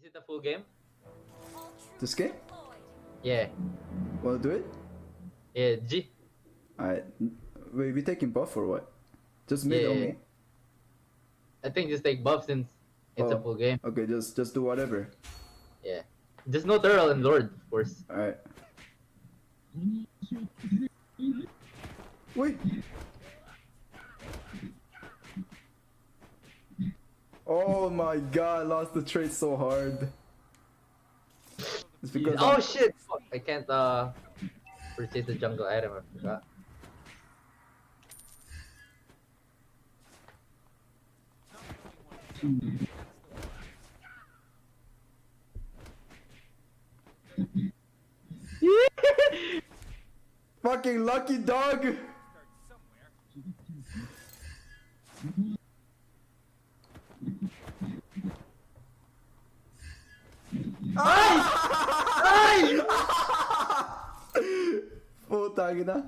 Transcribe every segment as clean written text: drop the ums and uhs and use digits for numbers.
Is it a full game? This game? Yeah. Wanna do it? Yeah, G. Alright. Wait, we taking buff or what? Just mid Yeah. only? I think just take buff since it's a Oh, full game. Okay, just do whatever. Yeah. Just no Turtle and Lord, of course. Alright. Wait! Oh my god, I lost the trait so hard. It's because Oh shit! Fuck, I can't purchase the jungle item, I forgot. Fucking lucky dog! Ay! Putang ina.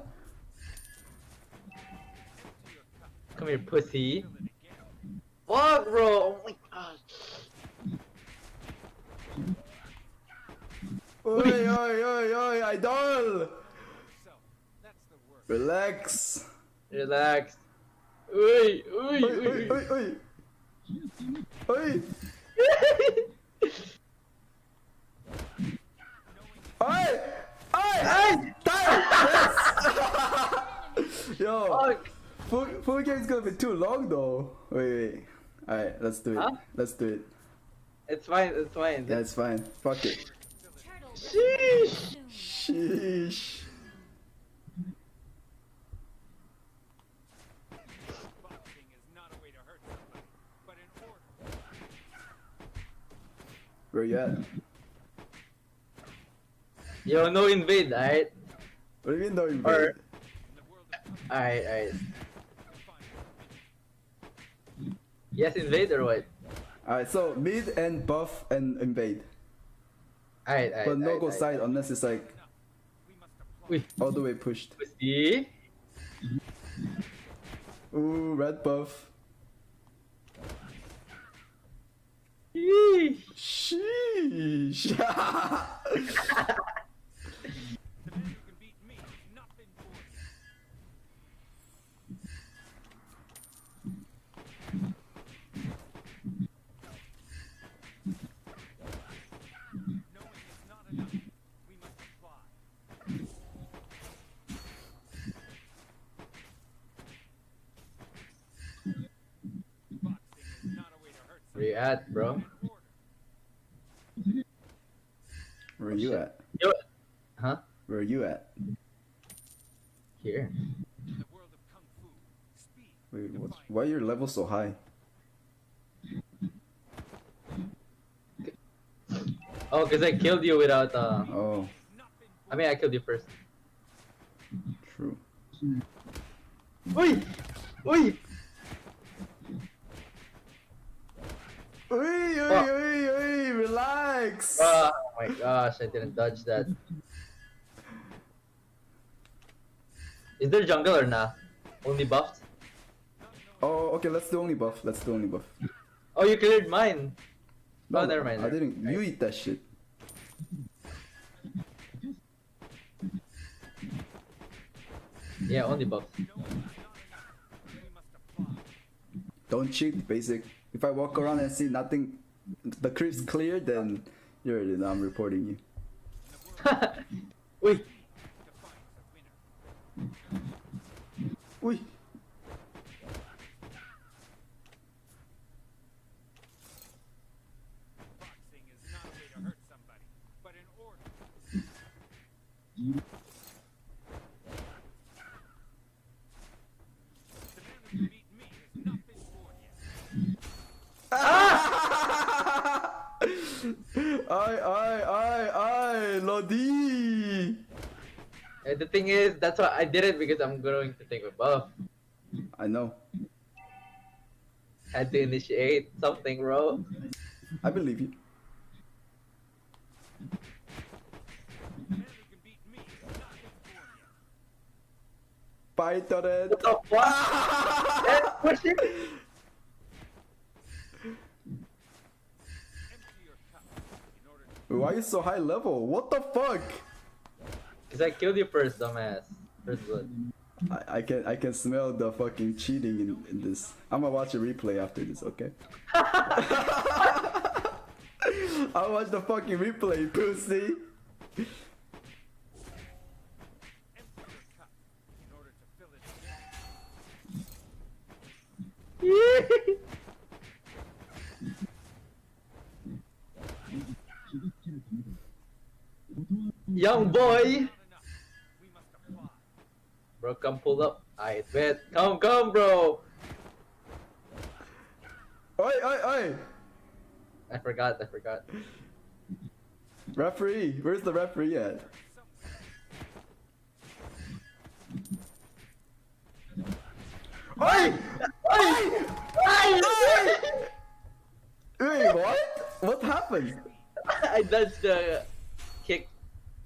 Come here, pussy. Fuck, bro! Oh my gosh. Oi, oi, oi, oi, idol! Relax. Relax. Uy, uy, Oi, uy, oi, oi, oi. Oi. Oi! Oi! Ay! Time! Yes! Yo, Fuck! full game's gonna be too long though. Wait. Alright, let's do it. Huh? Let's do it. It's fine, it's fine. Yeah, it's fine. Fuck it. Sheesh! Sheesh. Where you at? Yo, no invade, alright? What do you mean no invade? Or- Alright. Yes, invade or what? Alright, so mid and buff and invade. Alright. But no go side unless it's like Uy, all the way pushed. pussy. Ooh, red buff. Yeesh. Sheesh. Where you at, bro? Where you shit. at? Yo, huh? Where you at? Here. Wait, why are your levels so high? Oh, cause I killed you without Oh, I mean, I killed you first. true. Uy! Uy! Oi, oi, Fuck. oi, oi, relax. Oh my gosh, I didn't dodge that. Is there jungle or nah? Only buffed? Oh, okay, let's do only buff. Let's do only buff. Oh, you cleared mine. No, Oh, never mind. I didn't. You eat that shit. Yeah, only buffed. Don't cheat, basic. If I walk around and see nothing, the creep's clear, then you already know I'm reporting you. Uy! Uy. Ay, Lodi. The thing is, that's why I did it because I'm going to take a buff. I know. Had to initiate something, bro. I believe you. Bye, turret. What the fuck? Let's push it. Why are you so high level? What the fuck? Cause I killed you first, dumbass. First blood. I can smell the fucking cheating in this. I'm gonna watch a replay after this, okay? I'll watch the fucking replay, pussy. Young boy! Bro, come pull up. I bet. Come, bro! Oi, oi, oi! I forgot. Referee, where's the referee at? Oi! Oi! Wait, what? What happened? I dodged the kick,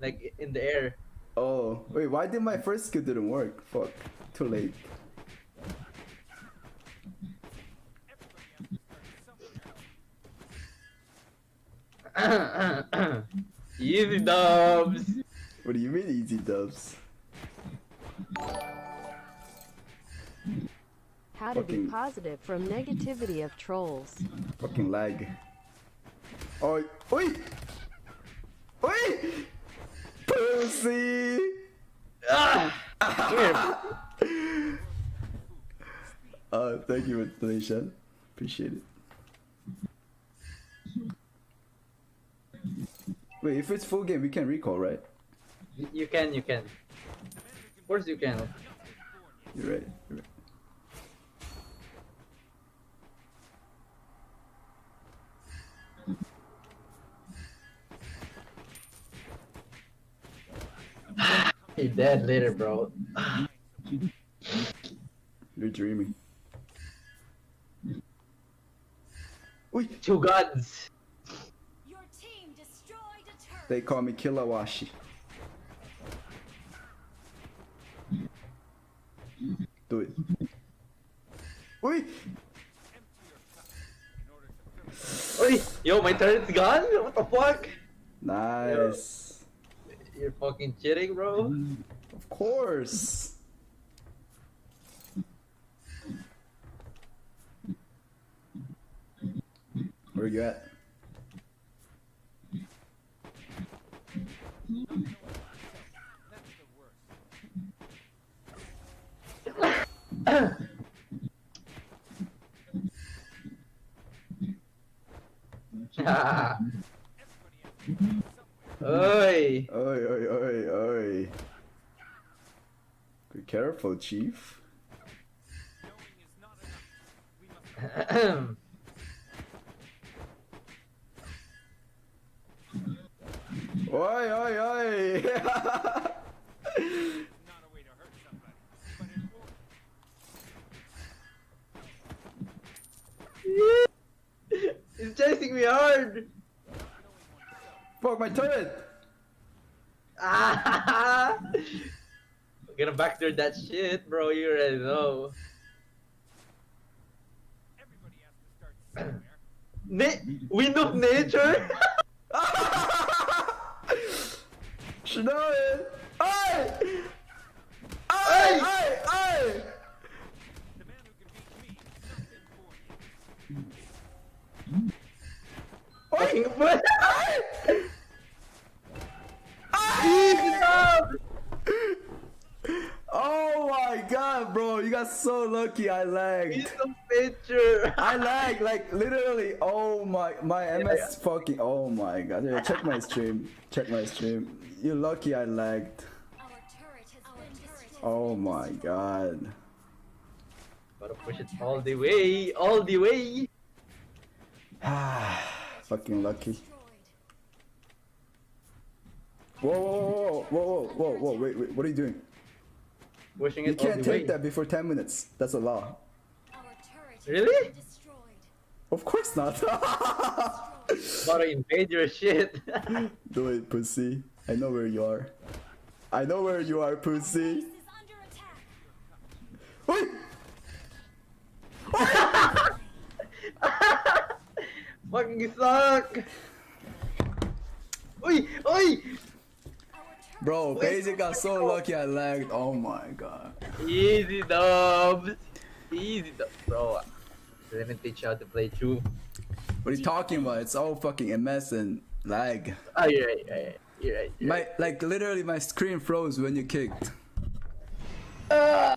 like, in the air. Oh, wait, why did my first skill didn't work? Fuck, too late. Easy dubs! What do you mean easy dubs? How to be positive from negativity of trolls. Fucking lag. Oh, oi! Oi! Pussy! Come here. Thank you for the donation. Appreciate it. Wait, if it's full game, we can recall, right? You can. Of course you can. You're right. You're dead later, bro. You're dreaming. Oi! 2 gods! Your team destroyed a turret. They call me Kilawashi. Do it. Oi! Oi! Yo, my turret's gone? What the fuck? Nice. You're fucking cheating, bro. Of course. Where you at? Oi! Oi. Be careful, Chief. Oi. He's chasing me hard! Fuck my turret! Ah! We're gonna backdoor that shit, bro. You already know. Wind of nature? Schnell! Oi! Fucking what? Oh my god, bro, you got so lucky. I lagged. Wind of nature. I lagged, like literally. Oh my MS fucking. Oh my god. Yeah, check my stream. You're lucky I lagged. Our turret has been destroyed. Oh my god. Gotta push it all the way. Fucking lucky. Destroyed. Whoa, wait, what are you doing? Pushing You it all can't the way. take that before 10 minutes. That's a law. Our turret has Really? been destroyed. Of course not. Gotta invade your shit. Do it, pussy. I know where you are. Pussy. Base is under attack. Wait! Fucking suck. Oi, oi! Bro, Basic got so lucky I lagged. Oh my god. Easy dubs. Easy dubs, bro. Let me teach you how to play true. What are you talking about? It's all fucking MS and lag. Oh, you're right, you're right. My like literally my screen froze when you kicked. I